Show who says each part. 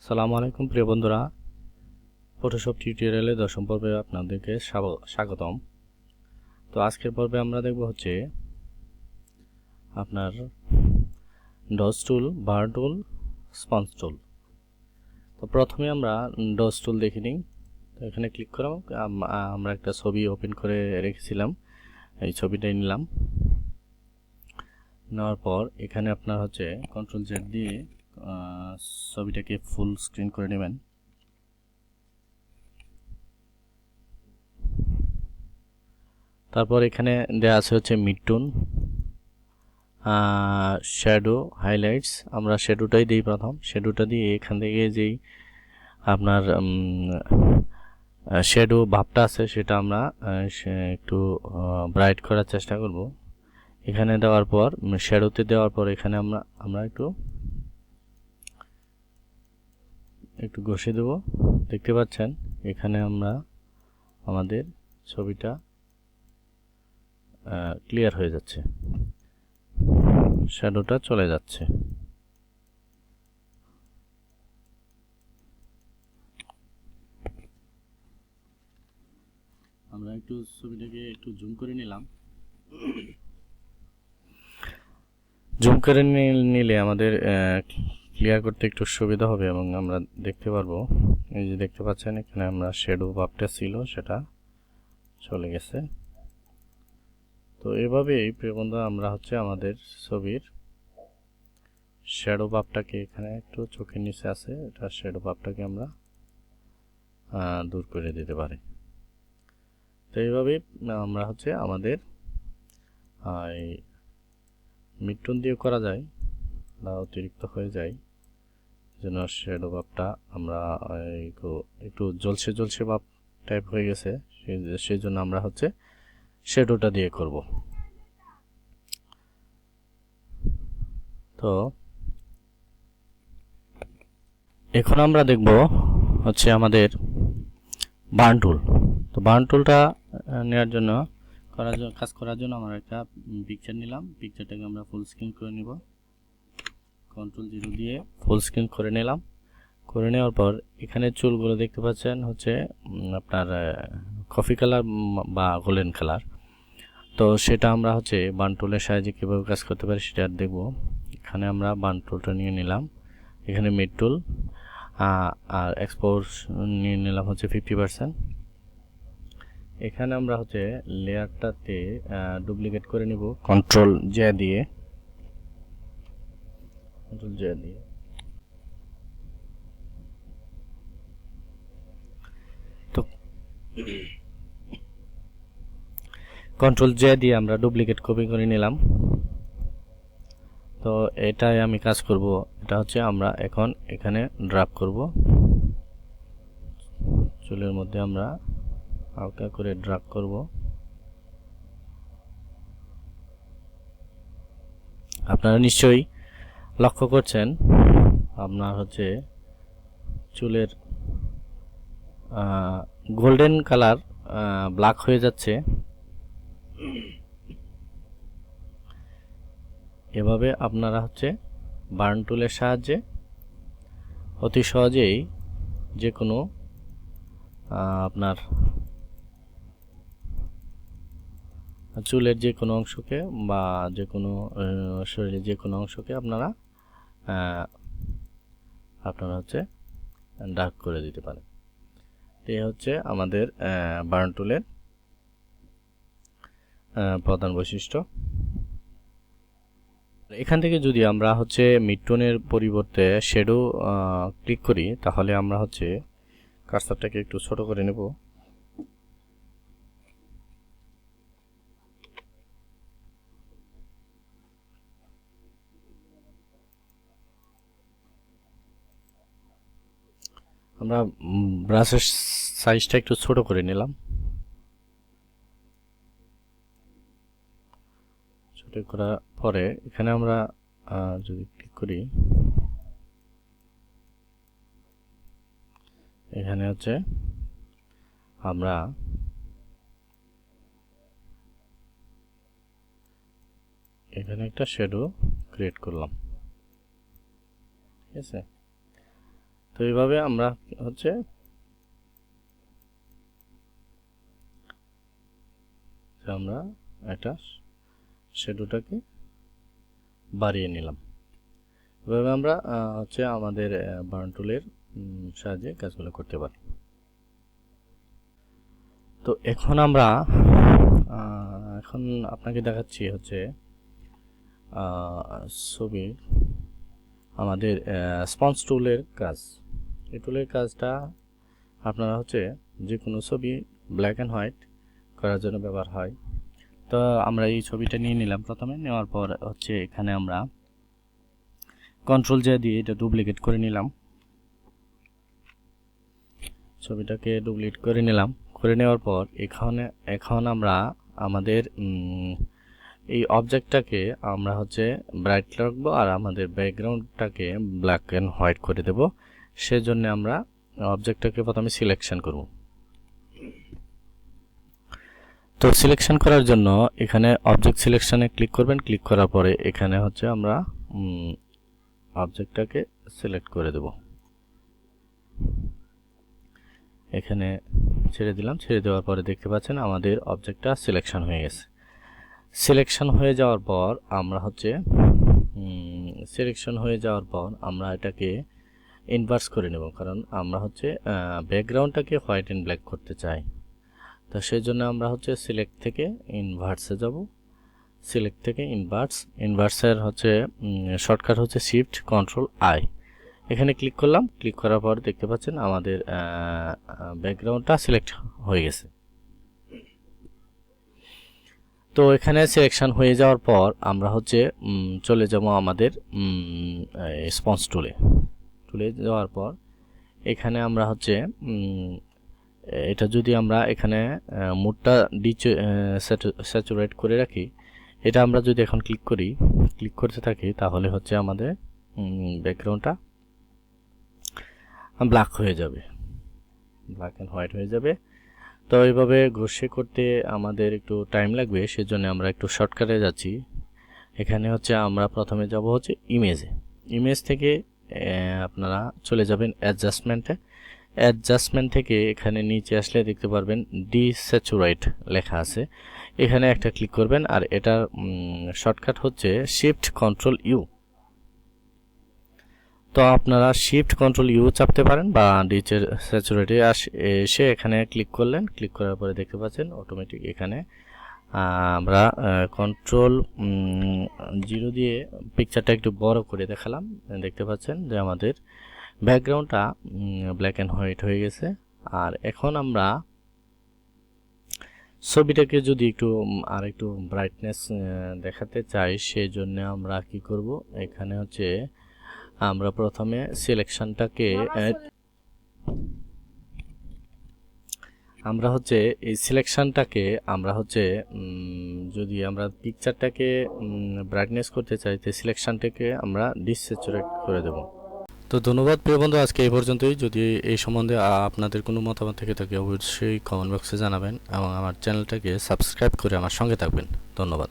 Speaker 1: আসসালামু আলাইকুম প্রিয় বন্ধুরা, ফটোশপ টিউটোরিয়ালে 10ম পর্বে আপনাদেরকে স্বাগতম। তো আজকের পর্বে আমরা দেখব হচ্ছে আপনার ডজ টুল, বার টুল, স্পঞ্জ টুল। তো প্রথমে আমরা ডজ টুল দেখে নিই। তো এখানে ক্লিক করলাম, আমরা একটা ছবি ওপেন করে রেখেছিলাম, এই ছবিটাই নিলাম। নেওয়ার পর এখানে আপনার হচ্ছে কন্ট্রোল জেড দিয়ে ছবিটাকে ফুল স্ক্রিন করে নেবেন। তারপর এখানে দেওয়া আছে হচ্ছে মিডটোন, শ্যাডো, হাইলাইটস। আমরা শ্যাডোটাই দিই, প্রথম শ্যাডোটা দিয়ে এখান থেকে যেই আপনার শ্যাডো ভাবটা আছে সেটা আমরা একটু ব্রাইট করার চেষ্টা করব। এখানে দেওয়ার পর শ্যাডোতে দেওয়ার পর এখানে আমরা একটু ঘষে দেব। দেখতে পাচ্ছেন এখানে আমরা আমাদের ছবিটা ক্লিয়ার হয়ে যাচ্ছে, শ্যাডোটা চলে যাচ্ছে। আমরা একটু ছবিটাকে একটু জুম করে নিলাম। জুম করে নিলে আমাদের ক্লিয়ার করতে একটু সুবিধা হবে এবং আমরা দেখতে পারবো। এই যে দেখতে পাচ্ছেন এখানে আমরা শ্যাডো ভাবটা ছিল সেটা চলে গেছে। তো এভাবেই প্রিয় বন্ধু আমরা হচ্ছে আমাদের ছবির শ্যাডো ভাবটাকে, এখানে একটু চোখের নিচে আছে এটা, শ্যাডো ভাবটাকে আমরা দূর করে দিতে পারি। তো এইভাবেই আমরা হচ্ছে আমাদের এই মিডটোন দিয়ে করা যায় বা অতিরিক্ত হয়ে যায়, যেন শ্যাডো ভাবটা আমরা একটু জলসে ভাব টাইপ হয়ে গেছে, সেই জন্য আমরা হচ্ছে শ্যাডোটা দিয়ে করব। তো এখন আমরা দেখব হচ্ছে আমাদের বার্ন টুল। তো বার্ন টুলটা নেওয়ার জন্য কাজ করার জন্য আমরা একটা পিকচার নিলাম। পিকচারটাকে আমরা ফুল স্ক্রিন করে নিব। কন্ট্রোল 0 দিয়ে ফুল স্ক্রিন করে নিলাম। করে নেওয়ার পর এখানে চুলগুলো দেখতে পাচ্ছেন হচ্ছে আপনার কফি কালার বা গোল্ডেন কালার। তো সেটা আমরা হচ্ছে বার্ন টুলের সাহায্যে কীভাবে কাজ করতে পারি সেটা দেখব। এখানে আমরা বার্ন টুলটা নিয়ে নিলাম, এখানে মিড টুল আর এক্সপোর্ট নিয়ে নিলাম হচ্ছে 50%। এখানে আমরা হচ্ছে লেয়ারটাতে ডুপ্লিকেট করে নিব কন্ট্রোল জে দিয়ে। তো কন্ট্রোল জে দিয়ে আমরা ডুপ্লিকেট কপি করে নিলাম। তো এটাই আমি কাজ করব। এটা হচ্ছে আমরা এখন এখানে ড্রাগ করব, চুলের মধ্যে আমরা হালকা করে ড্রাগ করব। আপনারা নিশ্চয়ই লক্ষ্য করছেন আপনার হচ্ছে চুলের গোল্ডেন কালার ব্ল্যাক হয়ে যাচ্ছে। এভাবে আপনারা হচ্ছে বার্ন টুলের সাহায্যে অতি সহজেই যে কোনো আপনার চুলের যে কোনো অংশকে বা যে কোনো শরীরের যে কোনো অংশকে আপনারা হচ্ছে ডার্ক করে দিতে পারেন। এই হচ্ছে আমাদের বার্ন টুলের প্রধান বৈশিষ্ট্য। এখান থেকে যদি আমরা হচ্ছে মিডটোনের পরিবর্তে শ্যাডো ক্লিক করি তাহলে আমরা হচ্ছে কার্সারটাকে একটু ছোট করে নেব। আমরা ব্রাশের সাইজটা একটু ছোট করে নিলাম। ছোট করার পরে এখানে আমরা যদি ক্লিক করি, এখানে হচ্ছে আমরা এখানে একটা শ্যাডো ক্রিয়েট করলাম, ঠিক আছে। তো এইভাবে আমরা হচ্ছে আমরা একটা শ্যাডোটাকে বাড়িয়ে নিলাম। এভাবে আমরা হচ্ছে আমাদের বার্ন টুলের সাহায্যে কাজগুলো করতে পারি। তো এখন আমরা এখন আপনাকে দেখাচ্ছি হচ্ছে ছবি আমাদের স্পঞ্জ টুলের কাজ। এই টুলের কাজটা আপনারা হচ্ছে যে কোনো ছবি ব্ল্যাক অ্যান্ড হোয়াইট করার জন্য ব্যবহার হয়। তো আমরা এই ছবিটা নিয়ে নিলাম। প্রথমে নেওয়ার পর হচ্ছে এখানে আমরা কন্ট্রোল জে দিয়ে এটা ডুপ্লিকেট করে নিলাম। ছবিটাকে ডুপ্লিকেট করে নিলাম। করে নেওয়ার পর এখন আমরা আমাদের এই অবজেক্টটাকে আমরা হচ্ছে ব্রাইট রাখবো আর আমাদের ব্যাকগ্রাউন্ডটাকে ব্ল্যাক অ্যান্ড হোয়াইট করে দেব। সেজন্য আমরা অবজেক্টটাকে প্রথমে সিলেকশন করব। তো সিলেকশন করার জন্য এখানে অবজেক্ট সিলেকশনে ক্লিক করবেন। ক্লিক করার পরে এখানে হচ্ছে আমরা অবজেক্টটাকে সিলেক্ট করে দেব। এখানে ছেড়ে দিলাম। ছেড়ে দেওয়ার পরে দেখতে পাচ্ছেন আমাদের অবজেক্টটা সিলেকশন হয়ে গেছে। সিলেকশন হয়ে যাওয়ার পর আমরা হচ্ছে আমরা এটাকে ইনভার্স করে নেব, কারণ আমরা হচ্ছে ব্যাকগ্রাউন্ডটাকে হোয়াইট অ্যান্ড ব্ল্যাক করতে চাই। তো সেই জন্য আমরা হচ্ছে সিলেক্ট থেকে ইনভার্সে যাব। সিলেক্ট থেকে ইনভার্সের হচ্ছে শর্টকাট হচ্ছে শিফট কন্ট্রোল আই। এখানে ক্লিক করলাম। ক্লিক করার পর দেখতে পাচ্ছেন আমাদের ব্যাকগ্রাউন্ডটা সিলেক্ট হয়ে গেছে। তো এখানে সিলেকশন হয়ে যাওয়ার পর আমরা হচ্ছে চলে যাব আমাদের স্পঞ্জ টুলে যাওয়ার পর এখানে আমরা হচ্ছে এটা যদি আমরা এখানে মুডটা স্যাচুরেট করে রাখি, এটা আমরা যদি এখন ক্লিক করতে থাকি তাহলে হচ্ছে আমাদের ব্যাকগ্রাউন্ডটা ব্ল্যাক হয়ে যাবে, ব্ল্যাক অ্যান্ড হোয়াইট হয়ে যাবে। তো এইভাবে ঘষে করতে আমাদের একটু টাইম লাগবে, সেজন্য আমরা একটু শর্টকাটে যাচ্ছি। এখানে হচ্ছে আমরা প্রথমে যাব হচ্ছে ইমেজ থেকে আপনারা চলে যাবেন অ্যাডজাস্টমেন্ট থেকে এখানে নিচে আসলে দেখতে পারবেন ডিস্যাচুরেট লেখা আছে। এখানে একটা ক্লিক করবেন আর এটার শর্টকাট হচ্ছে শিফট কন্ট্রোল ইউ। তো আপনারা শিফট কন্ট্রোল ইউ চাপতে পারেন বা ডিস্যাচুরেটে এসে এখানে ক্লিক করলেন। ক্লিক করার পরে দেখতে পাচ্ছেন অটোমেটিক এখানে আমরা কন্ট্রোল 0 দিয়ে পিকচারটা একটু বড় করে দেখালাম। দেখতে পাচ্ছেন যে আমাদের ব্যাকগ্রাউন্ডটা ব্ল্যাক অ্যান্ড হোয়াইট হয়ে গেছে। আর এখন আমরা ছবিটাকে যদি আর একটু ব্রাইটনেস দেখাতে চাই, সেই জন্য আমরা কি করব, এখানে হচ্ছে আমরা প্রথমে সিলেকশনটাকে যদি আমরা পিকচারটাকে ব্রাইটনেস করতে চাই তো সিলেকশনটাকে আমরা ডিস্যাচুরেট করে দেব। তো ধন্যবাদ প্রিয় বন্ধু, আজকে এই পর্যন্তই। যদি এই সম্বন্ধে আপনাদের কোনো মতামত থেকে থাকে অবশ্যই কমেন্ট বক্সে জানাবেন এবং আমার চ্যানেলটাকে সাবস্ক্রাইব করে আমার সঙ্গে থাকবেন। ধন্যবাদ।